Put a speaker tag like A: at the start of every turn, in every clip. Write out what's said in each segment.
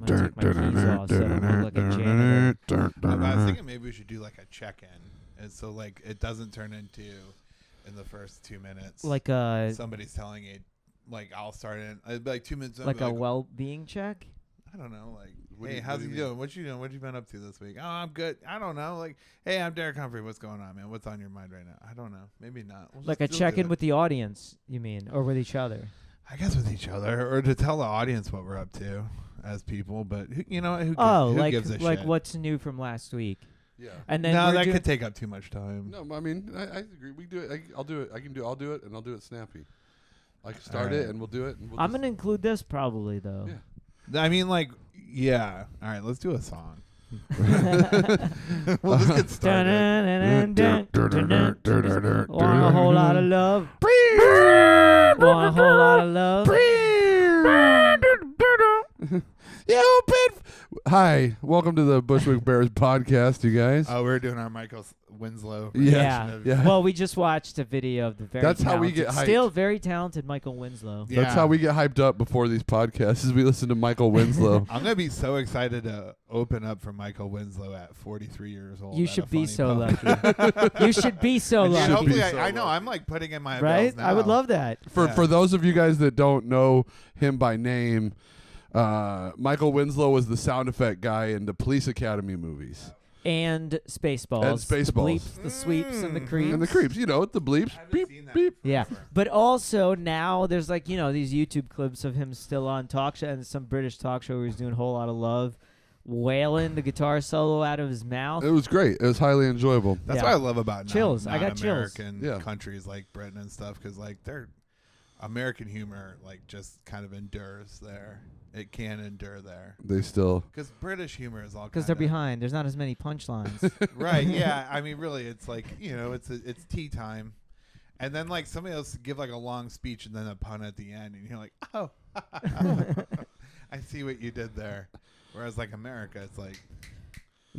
A: gonna take my keys off so I don't look like a janitor.
B: I was thinking maybe we should do like a check-in, and so like it doesn't turn into in the first 2 minutes
A: Like
B: somebody's telling you, like I'll start in it'd be like 2 minutes.
A: like a well-being check.
B: I don't know, like, hey, how's he doing? What you doing? What you been up to this week? Oh, I'm good. I don't know. Like, hey, I'm Derek Humphrey. What's going on, man? What's on your mind right now? I don't know. Maybe not.
A: Like a check-in with the audience, you mean, or with each other?
B: I guess with each other, or to tell the audience what we're up to as people. But you know, who gives a
A: like
B: shit?
A: what's new from last week?
C: Yeah.
A: And then
B: no, that could take up too much time.
C: No, I mean, I agree. We do it. I'll do it. I'll do it, and I'll do it snappy. I can start it, and we'll do it. And
A: I'm gonna include this probably though.
C: Yeah.
B: I mean, like, yeah. All right, let's do a song. We'll just get started.
A: Want a whole lot of love. Want a whole lot of love.
C: Hi, welcome to the Bushwick Bears podcast, you guys.
B: Oh, we're doing our Michael Winslow.
A: Yeah.
C: Yeah.
A: Well, we just watched a video of the very
C: That's how we get hyped.
A: Still very talented Michael Winslow.
B: Yeah.
C: That's how we get hyped up before these podcasts is we listen to Michael Winslow.
B: I'm going to be so excited to open up for Michael Winslow at 43 years old.
A: You should be so lucky. You should be so
B: And
A: lucky.
B: hopefully,
C: so
B: I know.
C: lucky.
B: I'm like putting in my
A: Right?
B: bills now.
A: I would love that.
C: For those of you guys that don't know him by name, Michael Winslow was the sound effect guy in the Police Academy movies.
A: And Spaceballs.
C: And Spaceballs.
A: The bleeps, the sweeps, and the creeps.
C: And the creeps, you know, the bleeps. Beep, beep.
A: Yeah. But also now there's like, these YouTube clips of him still on talk show and some British talk show where he's doing a whole lot of love, wailing the guitar solo out of his mouth.
C: It was great. It was highly enjoyable.
B: That's what I love about
A: chills. I got chills.
B: American countries like Britain and stuff, because like their American humor like just kind of endures there. It can endure there.
C: They still.
B: Because British humor is all
A: because they're behind. There's not as many punchlines.
B: Right. Yeah. I mean, really, it's like it's tea time, and then like somebody else give like a long speech and then a pun at the end, and you're like, oh, I see what you did there. Whereas like America, it's like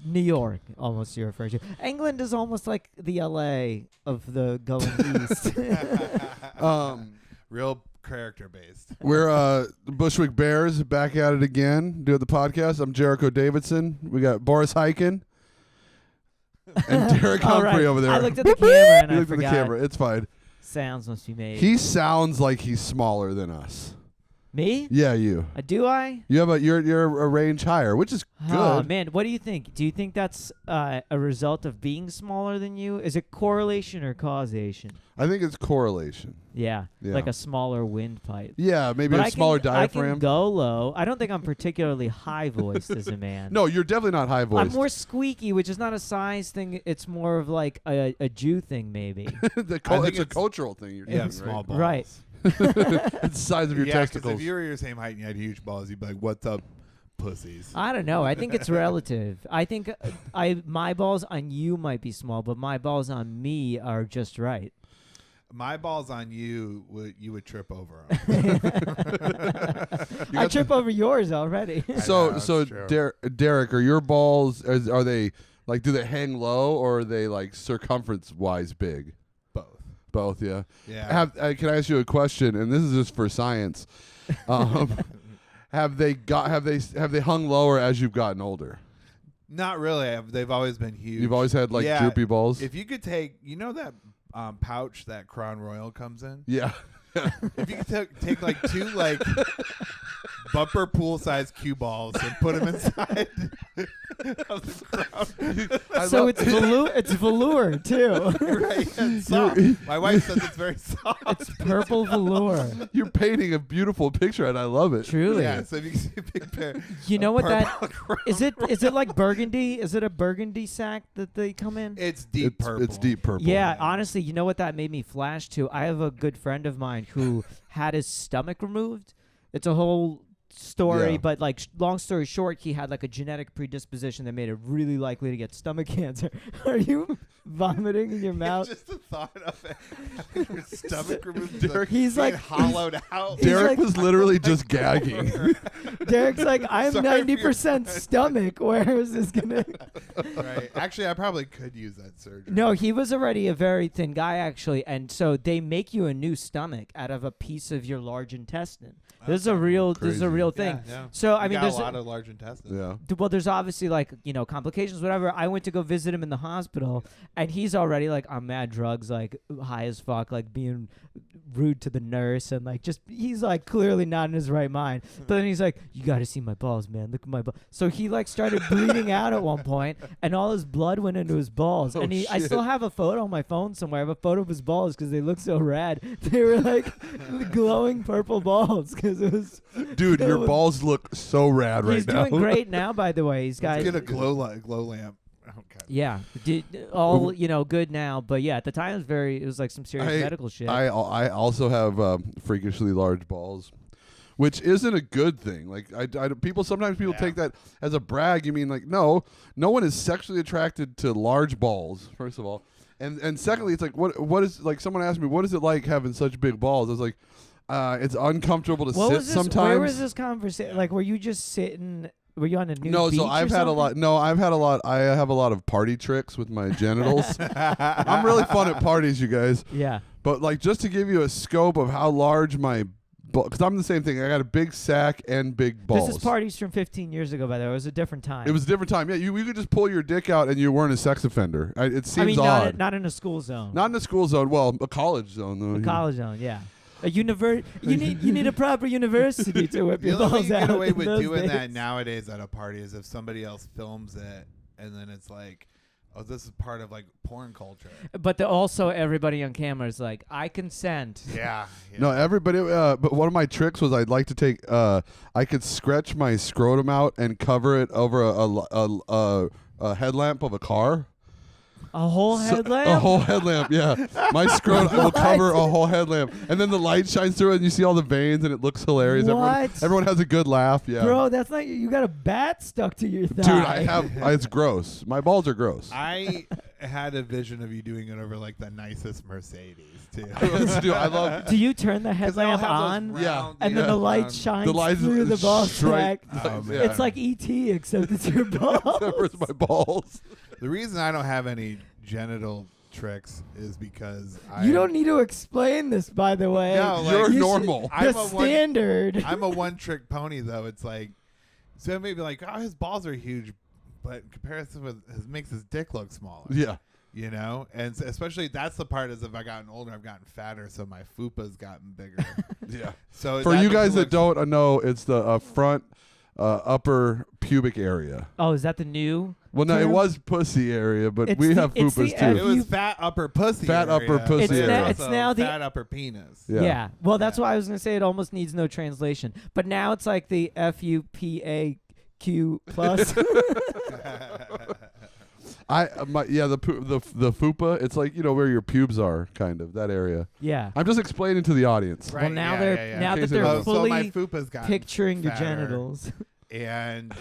A: New York, almost you're referring to. England is almost like the LA of the going east.
B: Real character based.
C: We're the Bushwick Bears back at it again, doing the podcast. I'm Jericho Davidson. We got Boris Hyken and Derek Humphrey over there.
A: I looked at the camera and
C: you
A: I
C: looked
A: forgot.
C: at the camera. It's fine.
A: Sounds must be made.
C: He sounds like he's smaller than us.
A: Me?
C: Yeah, you.
A: Do I?
C: You have you're a range higher, which is good.
A: Oh man, what do you think? Do you think that's a result of being smaller than you? Is it correlation or causation?
C: I think it's correlation.
A: Yeah, like a smaller windpipe.
C: Yeah, maybe
A: but
C: a smaller diaphragm.
A: I can go low. I don't think I'm particularly high voiced as a man.
C: No, you're definitely not high voiced.
A: I'm more squeaky, which is not a size thing. It's more of like a Jew thing, maybe.
C: It's a cultural thing. You're doing,
B: small balls.
A: Right.
C: It's the size of your testicles.
B: If you were your same height and you had huge balls, you'd be like, "What's up, pussies?"
A: I don't know. I think it's relative. I think my balls on you might be small, but my balls on me are just right.
B: My balls on you would trip over them.
A: I trip over yours already.
C: So Derek, are your balls? Are they like? Do they hang low or are they like circumference wise big? Both, yeah.
B: Yeah.
C: Can I ask you a question? And this is just for science. Have they hung lower as you've gotten older?
B: Not really. They've always been huge.
C: You've always had like droopy balls.
B: If you could take, that pouch that Crown Royal comes in.
C: Yeah.
B: If you could take like two like bumper pool size cue balls and put them inside of the Crown.
A: So it's velour too.
B: Right. And soft. My wife says it's very soft.
A: It's purple velour.
C: You're painting a beautiful picture, and I love it.
A: Truly.
B: Yeah. So if you can see a big pair.
A: You know what that is? Is it like burgundy? Is it a burgundy sack that they come in?
B: It's deep purple.
C: It's deep purple.
A: Yeah. Honestly, you know what that made me flash to? I have a good friend of mine who had his stomach removed. It's a whole story, but like long story short, he had like a genetic predisposition that made it really likely to get stomach cancer. Are you vomiting in your mouth?
B: Just the thought of it. Your stomach removed.
C: Derek,
A: he's like
B: hollowed out.
C: Derek
A: like,
C: was literally just gagging.
A: Derek's like, I'm 90% stomach. Where is this gonna?
B: Right. Actually, I probably could use that surgery.
A: No, he was already a very thin guy actually, and so they make you a new stomach out of a piece of your large intestine. This is a real thing.
B: Yeah.
A: So I
B: You
A: mean,
B: got
A: there's
B: a lot of large intestines.
C: Yeah.
A: well, there's obviously like complications, whatever. I went to go visit him in the hospital, and he's already like on mad drugs, like high as fuck, like being rude to the nurse, and like just he's like clearly not in his right mind. But then he's like, "You got to see my balls, man. Look at my balls." So he like started bleeding out at one point, and all his blood went into his balls.
C: Oh,
A: And I
C: shit.
A: still have a photo on my phone somewhere. I have a photo of his balls because they look so rad. They were like glowing purple balls because it was.
C: Dude, your
A: was-
C: balls look so rad right
A: He's
C: now.
A: doing great now, by the way. He's got
B: Let's get a glow lamp. Oh, God.
A: yeah, all good now, but yeah, at the time it was like some serious medical shit.
C: I also have freakishly large balls, which isn't a good thing. Like sometimes people take that as a brag. You mean like no one is sexually attracted to large balls. First of all, and secondly, it's like what is like someone asked me what is it like having such big balls? I was like, it's uncomfortable to sit sometimes.
A: Where was this conversation? Like, were you just sitting? Were you on a new
C: No,
A: beach
C: so I've had a lot. No, I've had a lot. I have a lot of party tricks with my genitals. I'm really fun at parties, you guys.
A: Yeah.
C: But like, just to give you a scope of how large my, because I'm the same thing. I got a big sack and big balls.
A: This is parties from 15 years ago, by the way. It was a different time.
C: It was a different time. Yeah, you could just pull your dick out and you weren't a sex offender. It seems odd.
A: Not in a school zone.
C: Not in a school zone. Well, a college zone though.
A: A college zone, yeah. You need a proper university to whip
B: The
A: your
B: only way
A: balls
B: you
A: out.
B: get away
A: in
B: with
A: those
B: doing
A: days.
B: that nowadays at a party is if somebody else films it, and then it's like, oh, this is part of like porn culture.
A: But also everybody on camera is like, I consent.
B: Yeah.
C: No, everybody. But one of my tricks was I'd like to take. I could stretch my scrotum out and cover it over a headlamp of a car.
A: A whole headlamp?
C: A whole headlamp, yeah. My scrotum will cover a whole headlamp, and then the light shines through it, and you see all the veins, and it looks hilarious.
A: What?
C: Everyone has a good laugh, yeah.
A: Bro, that's not you got a bat stuck to your thigh.
C: Dude, I have. It's gross. My balls are gross.
B: I had a vision of you doing it over like the nicest Mercedes too.
C: Dude, I love.
A: Do you turn the
B: 'Cause they all
A: headlamp
B: have those
A: on?
B: round-
C: Yeah.
A: And then the light shines
C: The light
A: through the ball
C: straight-
A: sack.
B: Oh, man.
A: It's like E.T. except it's your balls.
C: Where's my balls?
B: The reason I don't have any genital tricks is because
A: You don't need to explain this, by the way.
B: No, like,
C: You're
A: You should-
C: normal.
B: I'm
A: The
B: a
A: standard.
B: I'm a one-trick pony, though. It's like, so maybe like, oh, his balls are huge, but in comparison with makes his dick look smaller.
C: Yeah.
B: You know, and especially that's the part is if I gotten older, I've gotten fatter, so my fupa's gotten bigger.
C: Yeah.
B: So
C: For you guys that don't know, it's the front upper pubic area.
A: Oh, is that the new?
C: Well, no, it
A: term?
C: was pussy area, but
A: It's
C: we
A: the-
C: have
A: it's the
C: fupas too.
B: it was fat upper pussy.
C: Fat
B: area,
C: upper pussy
B: but
C: area.
B: it's
A: It's
B: also
A: now the-
B: fat upper penis.
C: Yeah.
A: Well, that's why I was going to say it almost needs no translation. But now it's like the FUPAQ plus.
C: The fupa. It's like where your pubes are, kind of that area.
A: Yeah.
C: I'm just explaining to the audience.
B: Right,
A: Well, now
B: yeah,
A: they're
B: yeah, yeah.
A: now
C: In
A: that
C: case
A: they're
C: it-
B: So my
A: fully
B: fupa's gotten
A: picturing your
B: fatter,
A: genitals.
B: and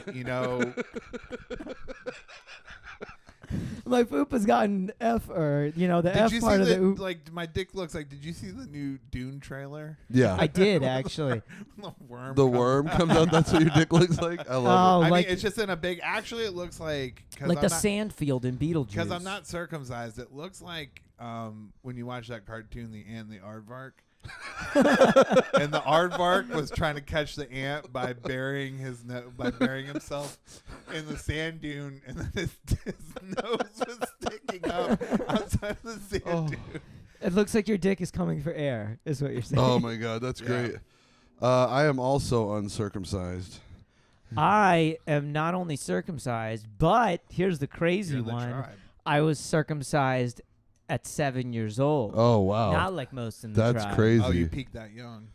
A: My poop has gotten F or the
B: did
A: F
B: you
A: part
B: see
A: of
B: the
A: the oop.
B: like my dick looks like? Did you see the new Dune trailer?
C: Yeah.
A: I did actually.
B: The worm.
C: The
B: comes
C: worm comes out. That's what your dick looks like. I love
A: Oh,
B: I
A: like
B: mean, it's just in a big. Actually, it looks like
A: like the sand field in Beetlejuice.
B: because I'm not circumcised. It looks like when you watch that cartoon, the ant, the aardvark, and the aardvark was trying to catch the ant by burying himself in the sand dune, and then his nose was sticking up outside of the sand dune.
A: It looks like your dick is coming for air, is what you're saying.
C: Oh my god, that's
B: Yeah.
C: great. I am also uncircumcised.
A: I am not only circumcised, but here's the crazy
B: You're the
A: one.
B: tribe.
A: I was circumcised at 7 years old.
C: Oh wow,
A: Not like most in the
C: that's
A: tribe.
C: crazy.
B: Oh, you peaked that young.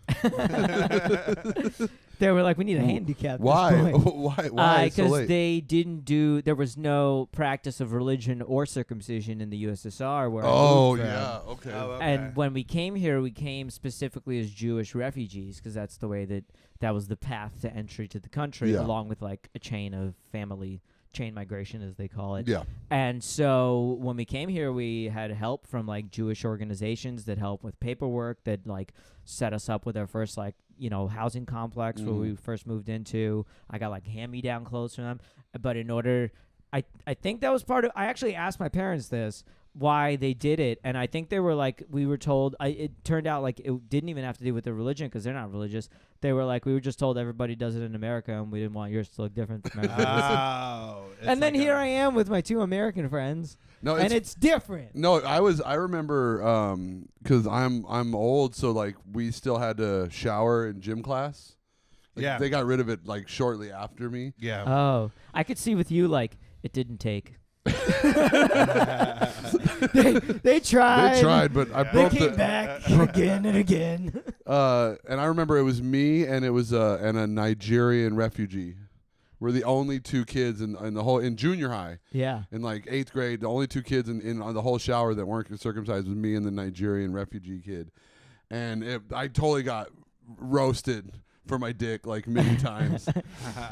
A: They were like, we need a handicap.
C: Why?
A: Why?
C: Why so
A: Because
C: late?
A: they didn't do. There was no practice of religion or circumcision in the USSR. Where I
C: Oh
A: moved from.
C: yeah, okay.
B: Oh, okay.
A: And when we came here, we came specifically as Jewish refugees because that's the way that was the path to entry to the country,
C: Yeah.
A: along with like a chain of family chain migration, as they call it.
C: Yeah.
A: And so when we came here, we had help from like Jewish organizations that help with paperwork, that like set us up with our first like housing complex where we first moved into. I got like hand-me-down clothes from them. But in order, I think that was part of. I actually asked my parents this. why they did it, and I think they were like, we were told. It turned out like it didn't even have to do with their religion because they're not religious. They were like, we were just told everybody does it in America, and we didn't want yours to look different from everybody else. And then here I am with my 2 American friends, and it's different.
C: No, I remember because I'm old, so like we still had to shower in gym class. Like, they got rid of it like shortly after me.
B: Yeah.
A: Oh, I could see with you like it didn't take. they tried.
C: They tried, but I broke
A: They came back again and again.
C: And I remember it was me and it was and a Nigerian refugee. We're the only 2 kids in junior high.
A: Yeah.
C: In like 8th grade, the only 2 kids in the whole shower that weren't circumcised was me and the Nigerian refugee kid. And I totally got roasted for my dick like many times.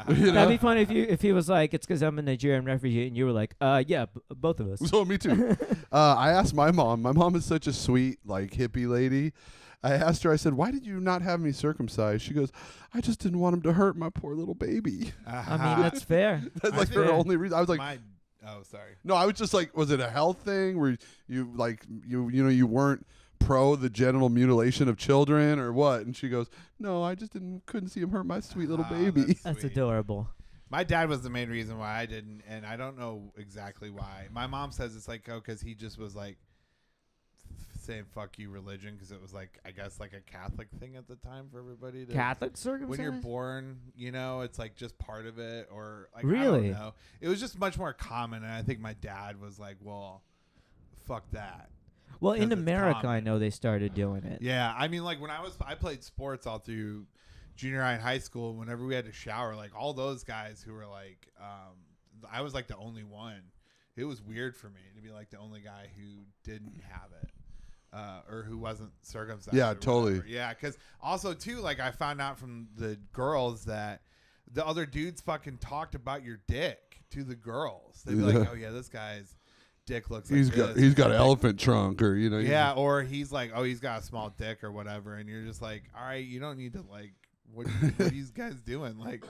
A: That'd be funny if he was like, it's because I'm a Nigerian refugee, and you were like, yeah, both of us.
C: So me too. I asked my mom. My mom is such a sweet like hippie lady. I asked her, I said, why did you not have me circumcised? She goes, I just didn't want him to hurt my poor little baby.
A: I mean, that's fair.
C: That's like her only reason. I was like,
B: sorry.
C: No, I was just like, was it a health thing where you like you weren't pro the genital mutilation of children or what? And she goes, no, I just couldn't see him hurt my sweet little baby.
A: That's adorable.
B: My dad was the main reason why I didn't, and I don't know exactly why. My mom says it's like, because he just was like saying fuck you religion, because it was like, I guess like a Catholic thing at the time for everybody to
A: Catholic circumcision.
B: When you're born, it's like just part of it, or like
A: really?
B: I don't know. It was just much more common, and I think my dad was like, well, fuck that.
A: Well, in America, I know they started doing it.
B: Yeah, I mean, like when I played sports all through junior high and high school. Whenever we had to shower, like all those guys who were like, I was like the only one. It was weird for me to be like the only guy who didn't have it. Or who wasn't circumcised.
C: Yeah, totally.
B: Whatever. Yeah, because also too, like I found out from the girls that the other dudes fucking talked about your dick to the girls. They'd be like, "Oh yeah, this guy's dick looks like this."
C: He's got an elephant trunk, or
B: Yeah, or he's like, "Oh, he's got a small dick or whatever," and you're just like, "All right, you don't need to like." What are these guys doing? Like,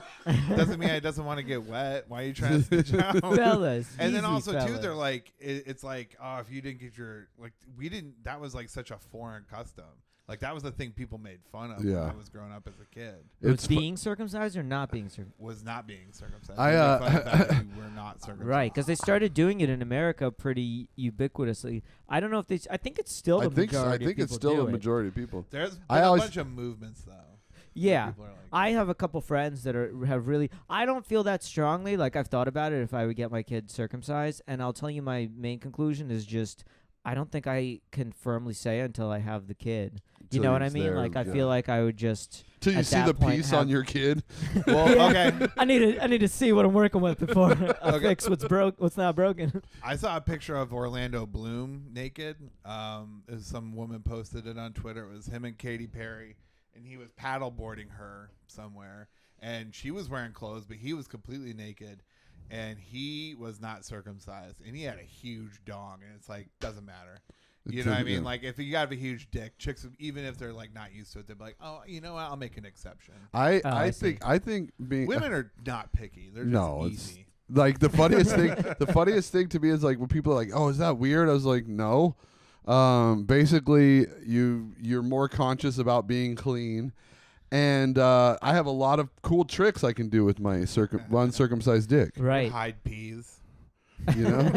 B: doesn't mean it doesn't want to get wet. Why are you trying to stitch out?
A: Fellas.
B: And then also,
A: fellas.
B: too, they're like, it's like, oh, if you didn't get your, like, we didn't, that was like such a foreign custom. Like, that was the thing people made fun of when I was growing up as a kid.
A: It's being circumcised or not being circumcised?
B: Was not being circumcised. We're not circumcised.
A: Right, because they started doing it in America pretty ubiquitously. I don't know if I think it's still the majority. I think
C: it's still the majority of people.
B: There's been a bunch of movements, though.
A: Yeah,
B: like,
A: I have a couple friends that have really. I don't feel that strongly. Like I've thought about it if I would get my kid circumcised, and I'll tell you my main conclusion is just I don't think I can firmly say until I have the kid. You know what I mean? Like I feel like I would just
C: till you see the piece on your kid.
B: Well, okay.
A: I need to see what I'm working with before I fix what's not broken.
B: I saw a picture of Orlando Bloom naked. Some woman posted it on Twitter. It was him and Katy Perry. And he was paddleboarding her somewhere, and she was wearing clothes, but he was completely naked, and he was not circumcised, and he had a huge dong, and it's like doesn't matter, you know what I mean? Like if you have a huge dick, chicks, even if they're like not used to it, they're like, oh, you know what? I'll make an exception.
C: I think being
B: women are not picky; they're just easy.
C: Like the funniest thing to me is like when people are like, oh, is that weird? I was like, no. Basically you're more conscious about being clean, and I have a lot of cool tricks I can do with my uncircumcised dick.
A: Right.
B: Hide peas.
C: You know,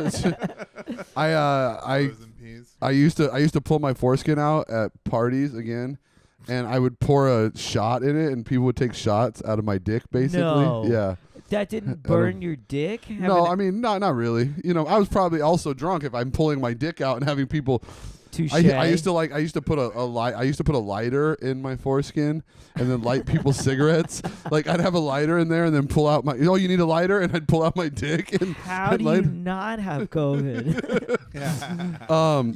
B: Frozen peas.
C: I used to pull my foreskin out at parties again, and I would pour a shot in it, and people would take shots out of my dick. Basically,
A: no.
C: Yeah.
A: That didn't burn your dick?
C: No, I mean, not really. You know, I was probably also drunk if I'm pulling my dick out and having people. I used to put a lighter in my foreskin and then light people's cigarettes. Like I'd have a lighter in there and then pull out my. You need a lighter, and I'd pull out my dick. And
A: how do you not have COVID?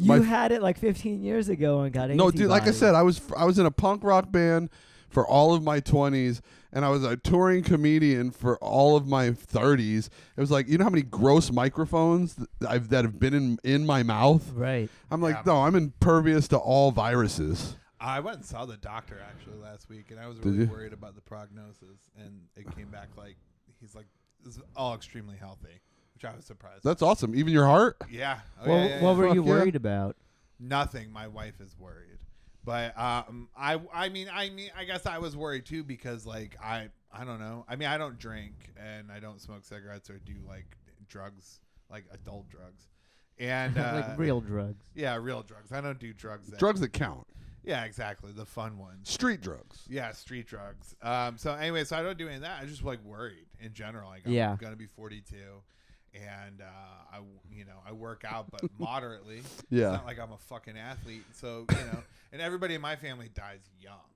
A: You had it like 15 years ago and got
C: no, dude. Like I said, I was in a punk rock band for all of my 20s, and I was a touring comedian for all of my 30s. It was like, you know how many gross microphones that have been in my mouth?
A: Right.
C: I'm like, no, I'm impervious to all viruses.
B: I went and saw the doctor actually last week, and I was really worried about the prognosis, and it came back like he's like, this is all extremely healthy, which I was surprised.
C: That's awesome. Even your heart?
B: Yeah. Oh,
A: Well,
B: yeah.
A: what were
C: Fuck
A: you
C: yeah.
A: worried about?
B: Nothing. My wife is worried, but I guess I was worried too because like I don't know. I mean, I don't drink and I don't smoke cigarettes or do like drugs, like adult drugs, and
A: Like real drugs.
B: Yeah, real drugs. I don't do drugs.
C: Drugs that count.
B: Yeah, exactly. The fun ones.
C: Street drugs.
B: Yeah, street drugs. So anyway, so I don't do any of that. I just like worried in general. Like I'm gonna be 42, and I work out, but moderately.
C: Yeah.
B: It's not like I'm a fucking athlete. So and everybody in my family dies young,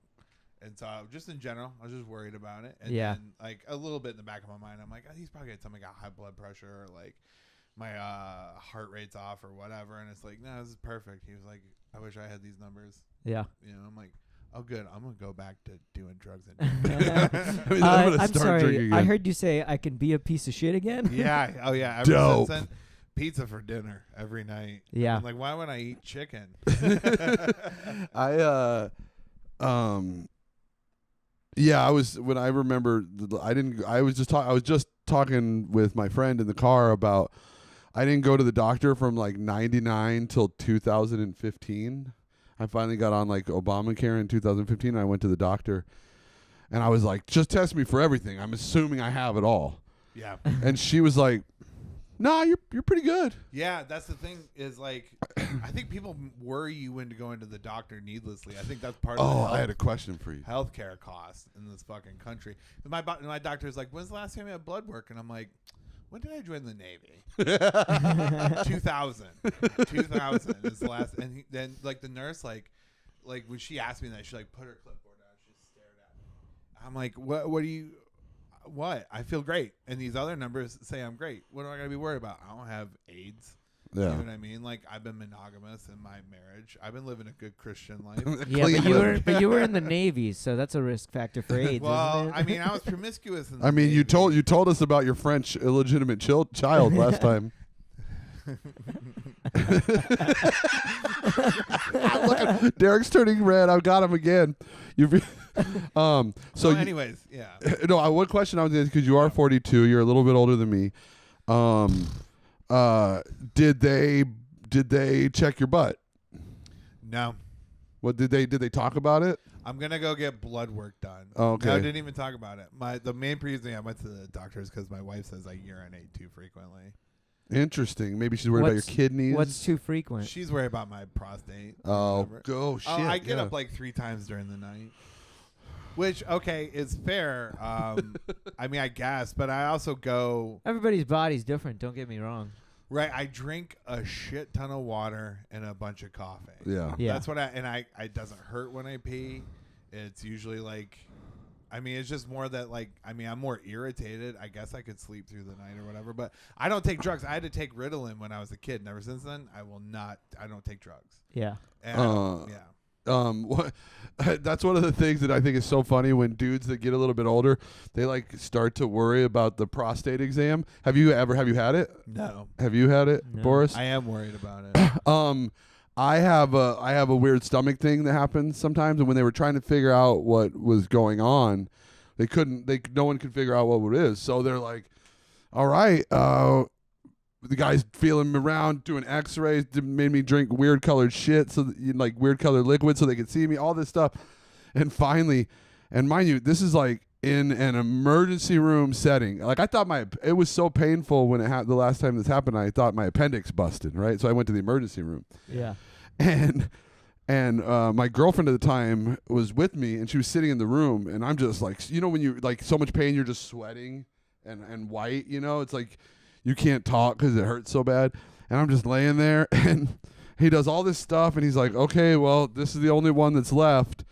B: and so just in general, I was just worried about it. And then like a little bit in the back of my mind, I'm like, oh, he's probably gonna tell me I got high blood pressure or like my heart rate's off or whatever. And it's like, no, this is perfect. He was like, I wish I had these numbers.
A: Yeah.
B: I'm like, oh, good. I'm going to go back to doing drugs.
A: I'm sorry. I heard you say I can be a piece of shit again.
B: Yeah. Oh, yeah.
C: Dope.
B: Since then, pizza for dinner every night.
A: Yeah.
B: I'm like, why would I eat chicken?
C: I was just talking with my friend in the car about I didn't go to the doctor from like 99 till 2015. I finally got on like Obamacare in 2015 and I went to the doctor and I was like, just test me for everything. I'm assuming I have it all.
B: Yeah.
C: And she was like, nah, you're pretty good.
B: Yeah, that's the thing is like, I think people worry you into going to the doctor needlessly. I think that's part of
C: I had a question for you.
B: Healthcare costs in this fucking country. My doctor's like, when's the last time you had blood work? And I'm like, when did I join the Navy? 2000. 2000 is the last. And then like the nurse, like when she asked me that, she like put her clipboard down. She just stared at me. I'm like, what do you, what? I feel great. And these other numbers say I'm great. What am I going to be worried about? I don't have AIDS.
C: Yeah.
B: You know what I mean? Like I've been monogamous in my marriage. I've been living a good Christian life.
A: Yeah, but you were in the Navy, so that's a risk factor for AIDS.
B: Well,
A: isn't it?
B: I mean, I was promiscuous. In the
C: I mean,
B: Navy.
C: you told us about your French illegitimate child last time. Look, Derek's turning red. I've got him again. So
B: anyways, yeah.
C: No, one question I was asking because you are 42. You're a little bit older than me. Did they check your butt?
B: No.
C: What did they talk about it?
B: I'm gonna go get blood work done.
C: Oh, okay.
B: No, I didn't even talk about it. The main reason I went to the doctor is because my wife says I urinate too frequently.
C: Interesting. Maybe she's worried about your kidneys.
A: What's too frequent?
B: She's worried about my prostate.
C: Oh, shit.
B: I get up like 3 times during the night. Which, okay, is fair. I mean, I guess, but I also go.
A: Everybody's body's different. Don't get me wrong.
B: Right, I drink a shit ton of water and a bunch of coffee.
C: Yeah.
B: That's what it doesn't hurt when I pee. It's usually like, I mean, it's just more that like, I mean, I'm more irritated. I guess I could sleep through the night or whatever, but I don't take drugs. I had to take Ritalin when I was a kid, and ever since then, I don't take drugs.
A: Yeah.
B: And, yeah.
C: That's one of the things that I think is so funny when dudes that get a little bit older, they like start to worry about the prostate exam. Have you had it?
B: No.
C: Have you had it,
A: No.
C: Boris?
B: I am worried about it.
C: I have a weird stomach thing that happens sometimes, and when they were trying to figure out what was going on, no one could figure out what it is. So they're like, all right, the guy's feeling me around, doing x-rays, made me drink weird colored shit, like weird colored liquid so they could see me, all this stuff. And finally, and mind you, this is like in an emergency room setting. Like I thought it was so painful when the last time this happened, I thought my appendix busted, right? So I went to the emergency room.
A: Yeah.
C: And my girlfriend at the time was with me, and she was sitting in the room, and I'm just like, when you're like so much pain, you're just sweating and white, it's like you can't talk because it hurts so bad. And I'm just laying there, and he does all this stuff, and he's like, okay, well, this is the only one that's left.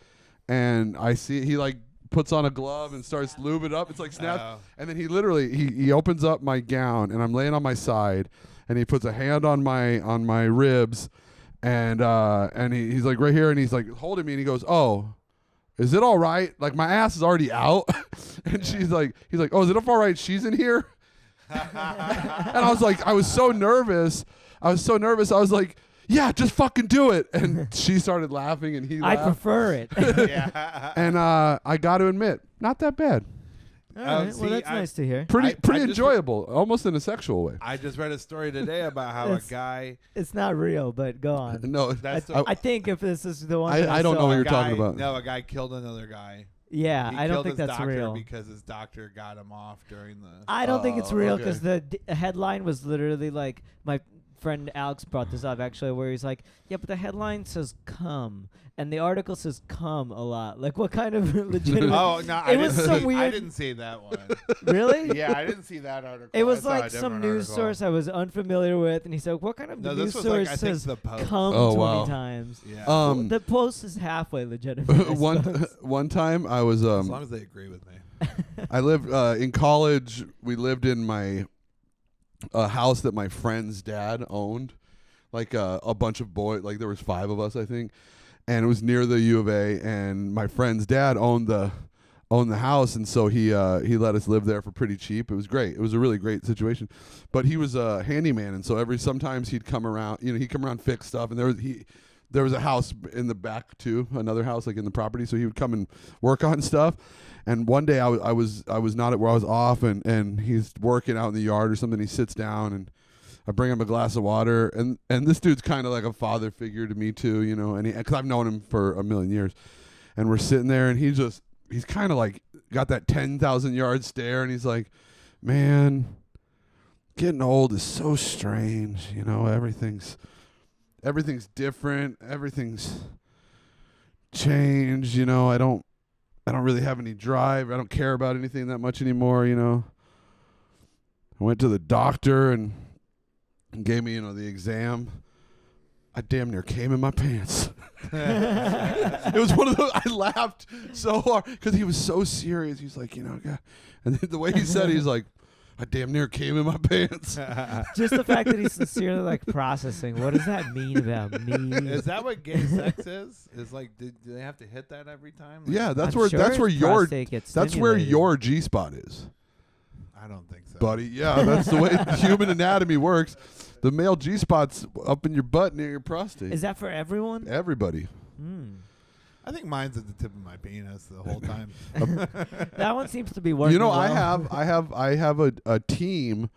C: And I see he like puts on a glove and starts lubing it up. It's like snap. And then he literally he opens up my gown, and I'm laying on my side, and he puts a hand on my ribs, and he's like right here, and he's like holding me, and he goes, oh, is it all right? Like my ass is already out. And he's like, oh, is it all right? She's in here. And I was like, I was so nervous. I was like, yeah, just fucking do it. And she started laughing, and he laughed.
A: I prefer it.
B: Yeah.
C: And I got to admit, not that bad.
A: All right.
B: see,
A: Well, that's nice to hear.
C: Pretty
B: I just-
C: enjoyable, almost in a sexual way.
B: I just read a story today about how a guy.
A: It's not real, but go on.
C: No,
B: That's
A: I think if this is the one,
C: I don't know
A: saw-
C: what you're
B: a
C: talking
B: guy-
C: about.
B: No, a guy killed another guy.
A: Yeah,
B: He
A: I don't
B: killed
A: think
B: his
A: that's
B: doctor
A: real.
B: because his doctor got him off during the.
A: I don't think it's
C: Oh,
A: real
C: okay.
A: because the headline was literally like my friend Alex brought this up actually, where he's like, yeah, but the headline says "come" and the article says "come" a lot. Like, what kind of legitimate?
B: Oh no!
A: It was some
B: I
A: weird-
B: didn't see that one.
A: Really?
B: Yeah, I didn't see that article.
A: It was
B: I saw a
A: like some
B: different
A: news
B: article.
A: source I was unfamiliar with, and he said, "What kind of
B: No,
A: news
B: this was
A: source
B: like I think
A: says
B: the Post.
A: come
C: Oh,
A: 20
C: wow.
A: times?"
B: Yeah.
A: The post is halfway legitimate. I suppose.
C: one time I was
B: as long as they agree with me.
C: I lived in college. We lived in my house that my friend's dad owned, like a bunch of boys. Like there was 5 of us, I think, and it was near the U of A. And my friend's dad owned the house, and so he let us live there for pretty cheap. It was great. It was a really great situation. But he was a handyman, and so sometimes he'd come around. He'd come around, fix stuff, and there was a house in the back too, another house like in the property. So he would come and work on stuff. And one day I was not at where I was off, and he's working out in the yard or something. He sits down, and I bring him a glass of water, and this dude's kind of like a father figure to me too, and because I've known him for a million years, and we're sitting there, and he's kind of like got that 10,000 yard stare, and he's like, man, getting old is so strange, everything's different, everything's changed, I don't really have any drive. I don't care about anything that much anymore, I went to the doctor and gave me, the exam. I damn near came in my pants. It was one of those, I laughed so hard because he was so serious. He's like, God. And the way he said it, he's like, I damn near came in my pants.
A: Just the fact that he's sincerely like processing. What does that mean about me?
B: Is that what gay sex is? Is like, do they have to hit that every time? Like,
C: Yeah, that's
A: I'm
C: where
A: sure
C: that's where
A: his
C: your
A: prostate gets
C: that's where
A: stimulated.
C: your G spot is,
B: I don't think so,
C: buddy. Yeah, that's the way human anatomy works. The male G spot's up in your butt near your prostate.
A: Is that for everyone?
C: Everybody.
A: Hmm.
B: I think mine's at the tip of my penis the whole time.
A: That one seems to be working.
C: I
A: well.
C: I have a team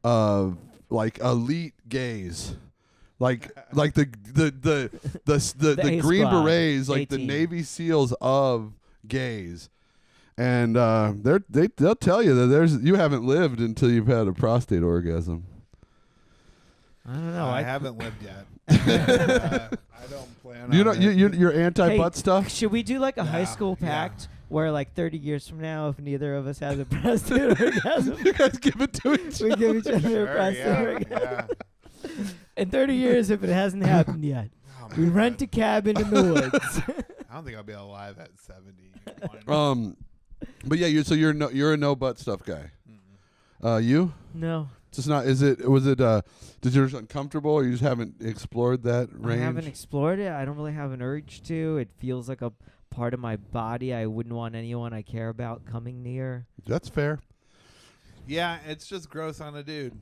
C: of like elite gays. Like the
A: A
C: Green
A: squad,
C: Berets, like the
A: A-team.
C: Navy SEALs of gays, and they'll tell you that you haven't lived until you've had a prostate orgasm.
A: I don't know.
B: I
A: I
B: haven't lived yet. I don't plan on it.
C: You're anti butt stuff.
A: Should we do like a high
B: Yeah,
A: school
B: yeah.
A: pact where like 30 years from now, if neither of us has a prostate orgasm,
C: You guys give it to each
A: we give each other a
B: Sure,
A: prostate
B: yeah,
A: orgasm?
B: yeah.
A: In 30 years, if it hasn't happened yet,
B: Oh,
A: we
B: my
A: rent a
B: God.
A: cabin in the woods.
B: I don't think I'll be alive at 70.
C: But yeah, you're a no butt stuff guy. You?
A: No,
C: It's just not. Did yours uncomfortable, or you just haven't explored that range?
A: I haven't explored it. I don't really have an urge to. It feels like a part of my body I wouldn't want anyone I care about coming near.
C: That's fair.
B: Yeah, it's just gross on a dude.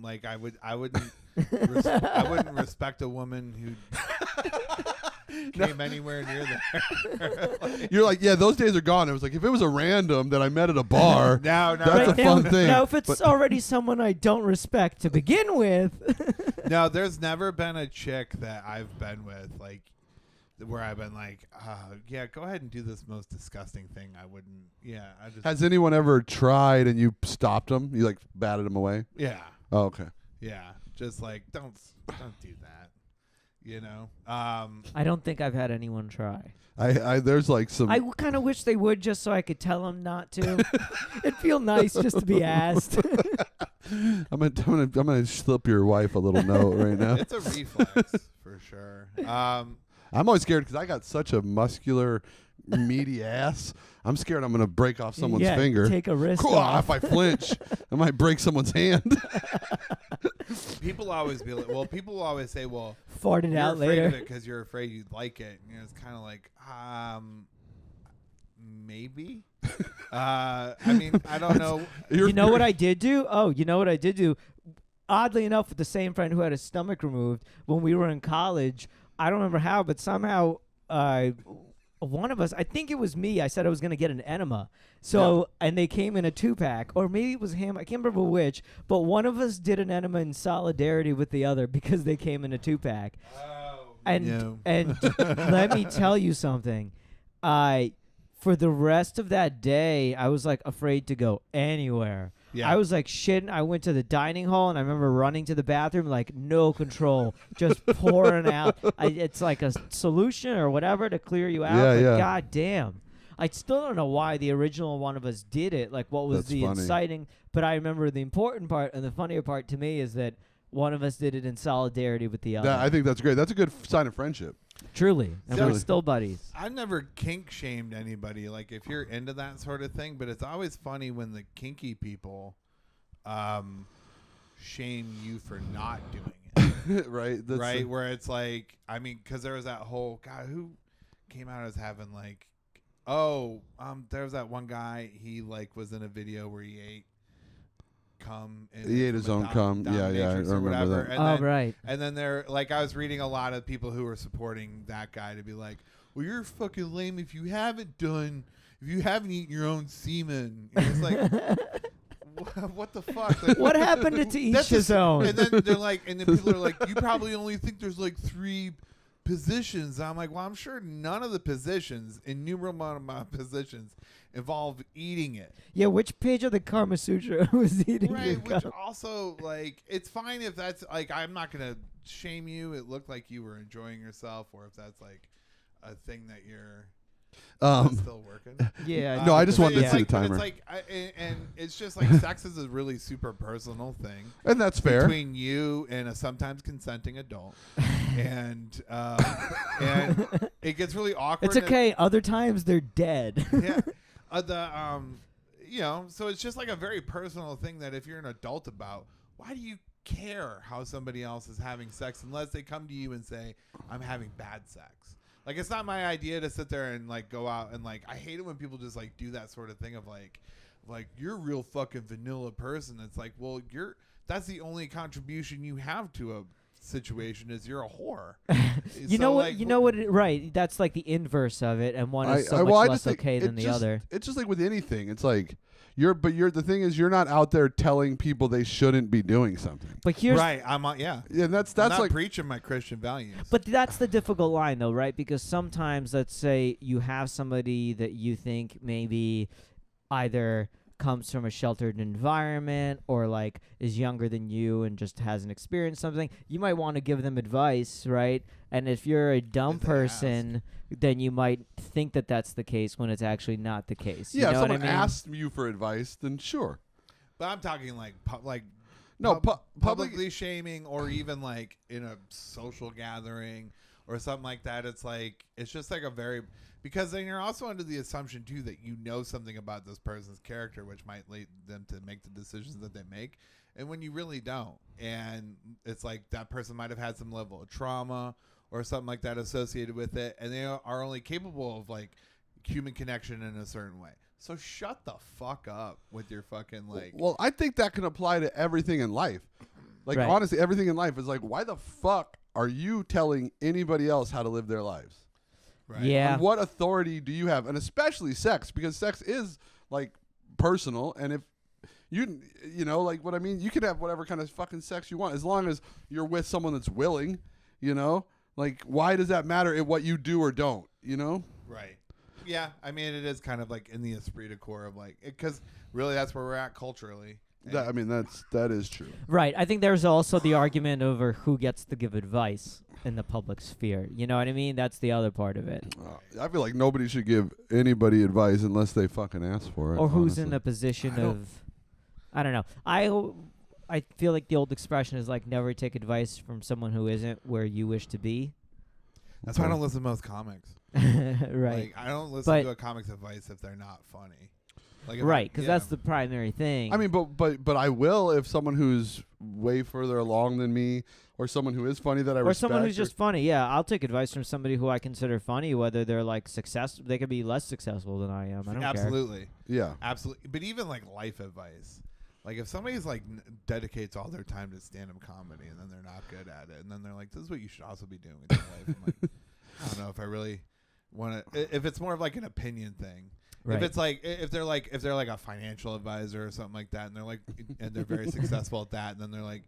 B: Like I wouldn't respect a woman who came anywhere near there.
C: You're like, yeah, those days are gone. It was like if it was a random that I met at a bar.
B: No,
C: That's a fun thing.
A: Now, if it's
C: but-
A: already someone I don't respect to begin with,
B: no. There's never been a chick that I've been with like where I've been like, yeah, go ahead and do this most disgusting thing. I wouldn't. Yeah, I just.
C: Has anyone ever tried and you stopped them? You like batted them away?
B: Yeah,
C: Oh, okay.
B: yeah. Just like don't do that.
A: I don't think I've had anyone try.
C: I there's like some.
A: I kind of wish they would, just so I could tell them not to. It'd feel nice just to be asked.
C: I'm gonna slip your wife a little note right now.
B: It's a reflex for sure.
C: I'm always scared because I got such a muscular, meaty ass. I'm scared I'm gonna break off someone's
A: Yeah,
C: finger.
A: take a wrist
C: Cool,
A: off.
C: if I flinch, I might break someone's hand.
B: People always be like, well, people will always say, well,
A: Fart it
B: you're
A: out
B: afraid
A: later.
B: of it because you're afraid you'd like it. It's kind of like, maybe. I mean, I don't know.
A: You know what I did do? Oh, you know what I did do? Oddly enough, with the same friend who had his stomach removed when we were in college, I don't remember how, but somehow one of us, I think it was me, I said I was going to get an enema. So, and they came in a 2-pack, or maybe it was him, I can't remember which, but one of us did an enema in solidarity with the other because they came in a 2-pack. And let me tell you something. For the rest of that day, I was like afraid to go anywhere. Yeah. I was like shitting. I went to the dining hall, and I remember running to the bathroom, like no control, just pouring out. It's like a solution or whatever to clear you out.
C: Yeah.
A: God damn. I still don't know why the original one of us did it. Like, what was the inciting? But I remember the important part and the funnier part to me is that one of us did it in solidarity with the other.
C: I think that's great. That's a good sign of friendship.
A: Truly. And we're still buddies.
B: I've never kink shamed anybody, like if you're into that sort of thing, but it's always funny when the kinky people shame you for not doing it.
C: Right.
B: Right. Where it's like, I mean, because there was that whole guy who came out as having like, there was that one guy, he like was in a video where he ate cum.
C: He ate his own cum. Yeah, I remember that.
B: And
A: right.
B: And then I was reading a lot of people who were supporting that guy to be like, well, you're fucking lame if you haven't eaten your own semen. And it's like, what the fuck? Like,
A: what happened to each his own?
B: And then they're like, and then people are like, you probably only think there's like 3 positions. I'm like, well, I'm sure none of the positions, innumerable amount of positions, involve eating it.
A: Yeah, which page of the Kama Sutra was eating?
B: Right, which also, like, it's fine if that's like, I'm not gonna shame you. It looked like you were enjoying yourself, or if that's like a thing that you're still working.
A: Yeah.
C: No, I just wanted to see the timer.
B: It's like, and it's just like sex is a really super personal thing,
C: and that's fair
B: between you and a sometimes consenting adult, and it gets really awkward.
A: It's okay. Other times they're dead.
B: Yeah. So it's just like a very personal thing that if you're an adult about, why do you care how somebody else is having sex unless they come to you and say, I'm having bad sex? Like, it's not my idea to sit there and like go out and like, I hate it when people just like do that sort of thing of like you're a real fucking vanilla person. It's like, well, that's the only contribution you have to a situation is you're a whore.
A: Right. That's like the inverse of it, and one is so much less okay than the other.
C: It's just like with anything. It's like the thing is you're not out there telling people they shouldn't be doing something.
A: But here's
B: right. Yeah,
C: that's
B: I'm not
C: like
B: preaching my Christian values.
A: But that's the difficult line, though, right? Because sometimes, let's say you have somebody that you think maybe either comes from a sheltered environment or like is younger than you and just hasn't experienced something, you might want to give them advice, right? And if you're a dumb person, then you might think that that's the case when it's actually not the case.
C: Yeah,
A: you know
C: if someone
A: what I mean?
C: asked you for advice, then sure.
B: But I'm talking like
C: publicly
B: shaming, or even like in a social gathering or something like that. It's like, it's just like because then you're also under the assumption too that you know something about this person's character, which might lead them to make the decisions that they make, and when you really don't. And it's like that person might have had some level of trauma or something like that associated with it, and they are only capable of like human connection in a certain way. So shut the fuck up with your fucking like.
C: Well, I think that can apply to everything in life. Like, honestly, everything in life is like, why the fuck are you telling anybody else how to live their lives?
B: Right.
A: Yeah.
C: And what authority do you have? And especially sex, because sex is like personal. And if you know, like what I mean, you can have whatever kind of fucking sex you want as long as you're with someone that's willing, you know? Like, why does that matter in what you do or don't, you know?
B: Right. Yeah. I mean, it is kind of like in the esprit de corps of like, because really that's where we're at culturally.
C: That is true.
A: Right. I think there's also the argument over who gets to give advice in the public sphere. You know what I mean? That's the other part of it.
C: I feel like nobody should give anybody advice unless they fucking ask for it.
A: Or who's
C: honestly.
A: in a position I don't know. I feel like the old expression is like never take advice from someone who isn't where you wish to be.
B: That's why I don't listen to most comics.
A: Right.
B: Like, I don't listen to a comic's advice if they're not funny. Like,
A: right, because that's the primary thing.
C: I mean, but I will if someone who's way further along than me, or someone who is funny that I respect.
A: Or someone who's just funny. Yeah, I'll take advice from somebody who I consider funny, whether they're like successful. They could be less successful than I am. I don't care.
B: Absolutely.
C: Yeah.
B: Absolutely. But even like life advice. Like if somebody's like dedicates all their time to stand-up comedy and then they're not good at it, and then they're like, this is what you should also be doing with your life. I'm like, I don't know if I really if it's more of like an opinion thing.
A: Right.
B: If it's like if they're like a financial advisor or something like that, and they're very successful at that, and then they're like,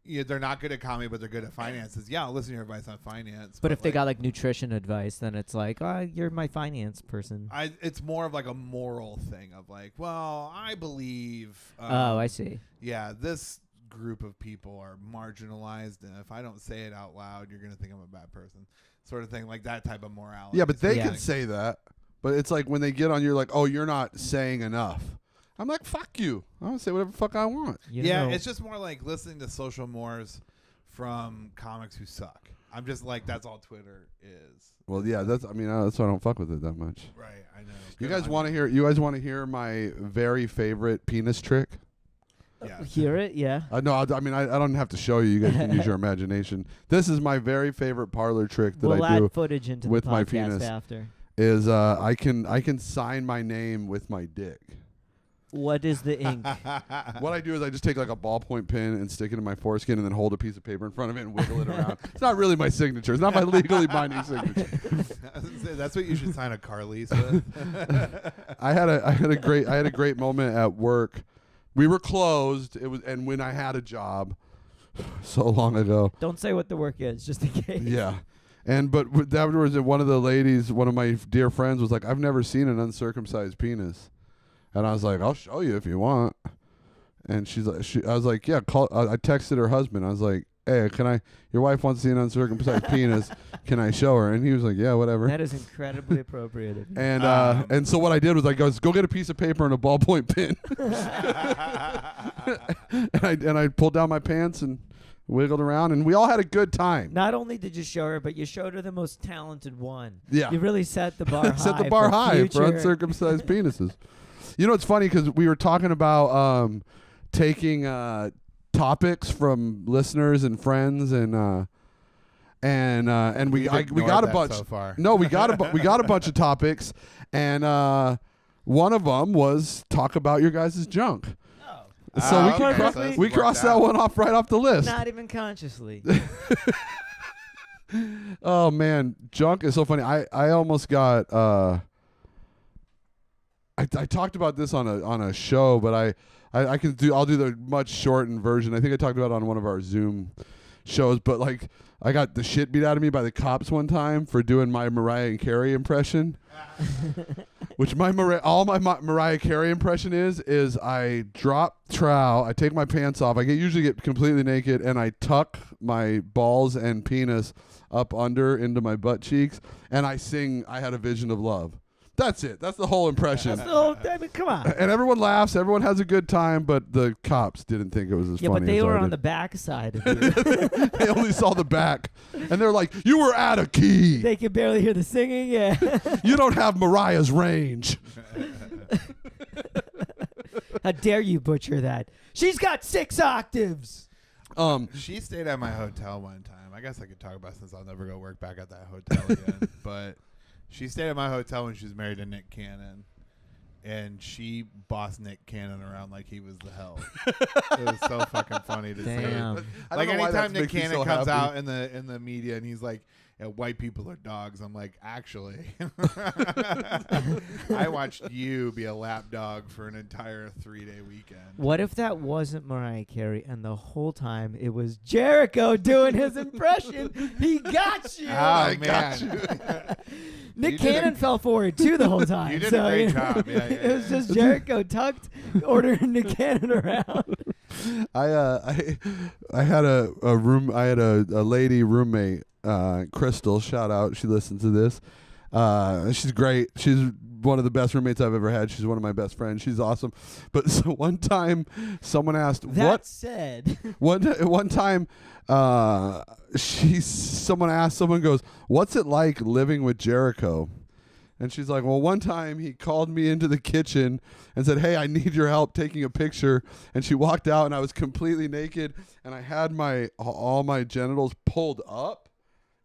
B: yeah, they're not good at comedy, but they're good at finances. Yeah, I'll listen to your advice on finance.
A: But if they got like nutrition advice, then it's like, oh, you're my finance person.
B: It's more of like a moral thing of like, well, I believe.
A: Oh, I see.
B: Yeah, this group of people are marginalized, and if I don't say it out loud, you're gonna think I'm a bad person, sort of thing, like that type of morality.
C: Yeah, but they can say that. But it's like when they get on, you're like, oh, you're not saying enough. I'm like, fuck you. I want to say whatever the fuck I want.
B: It's just more like listening to social mores from comics who suck. I'm just like, that's all Twitter is.
C: Well, yeah, that's why I don't fuck with it that much.
B: Right, I know.
C: You guys want to hear? You guys want to hear my very favorite penis trick?
B: Yeah.
A: Hear it? Yeah.
C: No, I don't have to show you. You guys can use your imagination. This is my very favorite parlor trick that
A: we'll
C: I do
A: add footage into
C: with
A: the
C: my
A: podcast
C: penis.
A: after.
C: Is I can sign my name with my dick.
A: What is the ink?
C: What I do is I just take like a ballpoint pen and stick it in my foreskin and then hold a piece of paper in front of it and wiggle it around. It's not really my signature. It's not my legally binding signature.
B: That's what you should sign a car lease with.
C: I had a great moment at work. We were closed. And when I had a job so long ago.
A: Don't say what the work is, just in case.
C: Yeah. But afterwards, one of the ladies, one of my dear friends, was like, "I've never seen an uncircumcised penis," and I was like, "I'll show you if you want." And she's like, I was like, "Yeah." I texted her husband. I was like, "Hey, your wife wants to see an uncircumcised penis. Can I show her?" And he was like, "Yeah, whatever."
A: That is incredibly appropriate of you.
C: And so what I did was I goes, "Go get a piece of paper and a ballpoint pen," and I pulled down my pants and wiggled around, and we all had a good time.
A: Not only did you show her, but you showed her the most talented one.
C: Yeah.
A: You really set the bar high.
C: Set the bar high for
A: future.
C: uncircumcised penises. You know, it's funny because we were talking about taking topics from listeners and friends, and we got a bunch.
B: So far.
C: No, we got a bunch of topics, and one of them was talk about your guys' junk. So we crossed that one off right off the list.
A: Not even consciously.
C: Oh man, junk is so funny. I almost got. I talked about this on a show, but I'll do the much shortened version. I think I talked about it on one of our Zoom shows. But like, I got the shit beat out of me by the cops one time for doing my Mariah Carey impression. Which all my Mariah Carey impression is I drop trowel, I take my pants off, usually get completely naked, and I tuck my balls and penis up under into my butt cheeks, and I sing "I Had a Vision of Love." That's it. That's the whole impression.
A: I mean, come on.
C: And everyone laughs. Everyone has a good time, but the cops didn't think it was as funny.
A: Yeah, but they
C: as
A: were
C: I
A: on
C: did.
A: the back side of you.
C: They only saw the back, and they're like, "You were out of key.
A: They could barely hear the singing. Yeah.
C: You don't have Mariah's range."
A: How dare you butcher that? She's got 6 octaves.
B: She stayed at my hotel one time. I guess I could talk about it since I'll never go work back at that hotel again. But she stayed at my hotel when she was married to Nick Cannon, and she bossed Nick Cannon around like he was the hell. It was so fucking funny to
A: Damn.
B: see.
C: I
B: Like
C: don't know why
B: anytime
C: that
B: Nick
C: makes me
B: Cannon
C: so
B: comes
C: happy.
B: out in the media and he's like, "Yeah, white people are dogs," I'm like, actually, I watched you be a lap dog for an entire 3-day weekend.
A: What if that wasn't Mariah Carey and the whole time it was Jericho doing his impression? He got you.
B: Oh,
C: got
B: man.
A: Nick Cannon fell forward too the whole time.
B: You did
A: so,
B: a great
A: you know,
B: job. Yeah,
A: it was just Jericho tucked, ordering Nick Cannon around.
C: I had a room. I had a lady roommate, Crystal. Shout out. She listens to this. She's great. She's one of the best roommates I've ever had. She's one of my best friends. She's awesome. But so one time, someone asked,
A: That said,
C: one time, someone goes, "What's it like living with Jericho?" And she's like, "Well, one time he called me into the kitchen and said, 'Hey, I need your help taking a picture.' And she walked out, and I was completely naked, and I had all my genitals pulled up,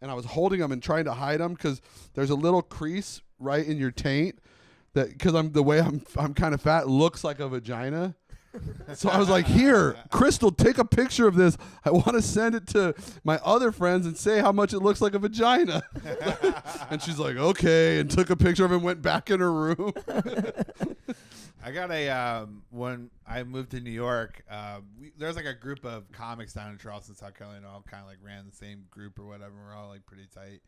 C: and I was holding them and trying to hide them because there's a little crease right in your taint that, because I'm kind of fat, looks like a vagina." So I was like, here, Crystal, take a picture of this. I want to send it to my other friends and say how much it looks like a vagina. And she's like, okay, and took a picture of it and went back in her room.
B: I got when I moved to New York, there's like a group of comics down in Charleston, South Carolina, all kind of like ran the same group or whatever. We're all like pretty tight.